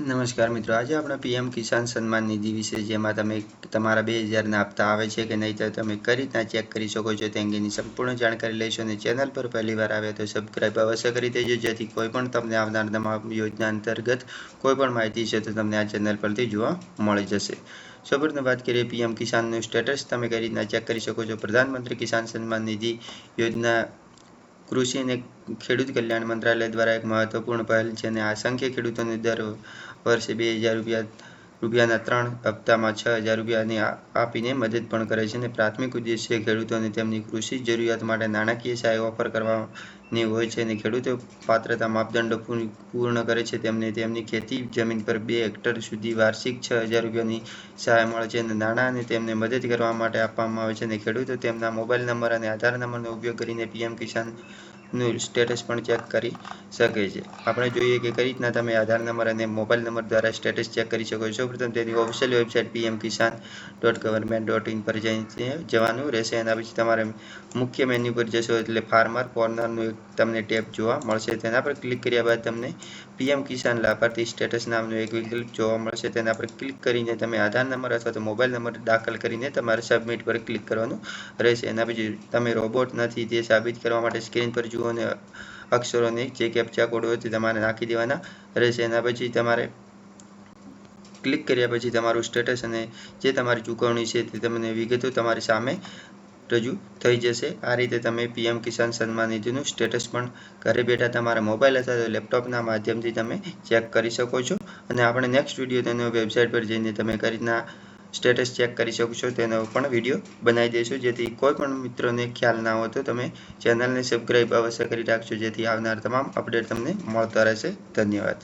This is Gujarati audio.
નમસ્કાર મિત્રો, આજે આપણે પીએમ કિસાન સન્માન નિધિ વિશે જેમાં તમે તમારા 2000ના હપ્તા આવે છે કે નહીં તો તમે કઈ રીતના ચેક કરી શકો છો તે અંગેની સંપૂર્ણ જાણકારી લઈશું. અને ચેનલ પર પહેલીવાર આવે તો સબસ્ક્રાઈબ અવશ્ય કરી દેજો, જેથી કોઈ પણ તમને આવનાર તમામ યોજના અંતર્ગત કોઈ પણ માહિતી છે તો તમને આ ચેનલ પરથી જોવા મળી જશે. સૌપ્રથમ વાત કરીએ પીએમ કિસાનનું સ્ટેટસ તમે કઈ રીતના ચેક કરી શકો છો. પ્રધાનમંત્રી કિસાન સન્માન નિધિ યોજના કૃષિ અને ખેડૂત કલ્યાણ મંત્રાલય દ્વારા એક મહત્વપૂર્ણ પહેલ છે અને અસંખ્ય ખેડૂતોને દર વર્ષે 2000 રૂપિયાના 3 હપ્તામાં 6000 રૂપિયાની આપીને મદદ પણ કરે છે. અને પ્રાથમિક ઉદ્દેશ્ય ખેડૂતોને તેમની કૃષિ જરૂરિયાત માટે નાણાકીય સહાય ઓફર કરવાની હોય છે. અને ખેડૂતો પાત્રતા માપદંડો પૂર્ણ કરે છે તેમને તેમની ખેતી જમીન પર 2 હેક્ટર સુધી વાર્ષિક 6000 રૂપિયાની સહાય મળે છે. અને નાણાં અને તેમને મદદ કરવા માટે આપવામાં આવે છે. અને ખેડૂતો તેમના મોબાઈલ નંબર અને આધાર નંબરનો ઉપયોગ કરીને પીએમ કિસાનનું સ્ટેટસ પણ ચેક કરી શકે છે. આપણે જોઈએ કે કઈ રીતના તમે આધાર નંબર અને મોબાઈલ નંબર દ્વારા સ્ટેટસ ચેક કરી શકો છો. પ્રથમ તેની ઓફિશિયલ વેબસાઇટ pmkisan.government.in પર જવાનું રહેશે. એના પછી તમારે મુખ્ય મેન્યુ પર જશો એટલે ફાર્મર કોર્નરનું એક તમને ટેબ જોવા મળશે. તેના પર ક્લિક કર્યા બાદ તમને પીએમ કિસાન લાભાર્થી સ્ટેટસ નામનો એક વિકલ્પ જોવા મળશે. તેના પર ક્લિક કરીને તમે આધાર નંબર અથવા તો મોબાઈલ નંબર દાખલ કરીને તમારે સબમિટ પર ક્લિક કરવાનું રહેશે. એના પછી તમે રોબોટ નથી તે સાબિત કરવા માટે સ્ક્રીન પર જુઓ અને અક્ષરોને જે કેપ્ચા કોડ હોય તે તમારે નાખી દેવાના રહેશે. એના પછી તમારે ક્લિક કર્યા પછી તમારું સ્ટેટસ અને જે તમારી ચૂકવણી છે તે તમને વિગતો તમારી સામે રજૂ થઈ જશે. આ રીતે તમે પીએમ કિસાન સન્માન નિધિનું સ્ટેટસ પણ ઘરે બેઠા તમારા મોબાઈલ અથવા તો લેપટોપના માધ્યમથી તમે ચેક કરી શકો છો. અને આપણે નેક્સ્ટ વિડીયો તેનો વેબસાઇટ પર જઈને તમે કઈ રીતના સ્ટેટસ ચેક કરી શકો છો તેનો પણ વિડીયો બનાવી દઈશું, જેથી કોઈ પણ મિત્રોને ખ્યાલ ના હોય તો તમે ચેનલને સબસ્ક્રાઈબ અવશ્ય કરી રાખજો, જેથી આવનાર તમામ અપડેટ તમને મળતા રહેશે. ધન્યવાદ.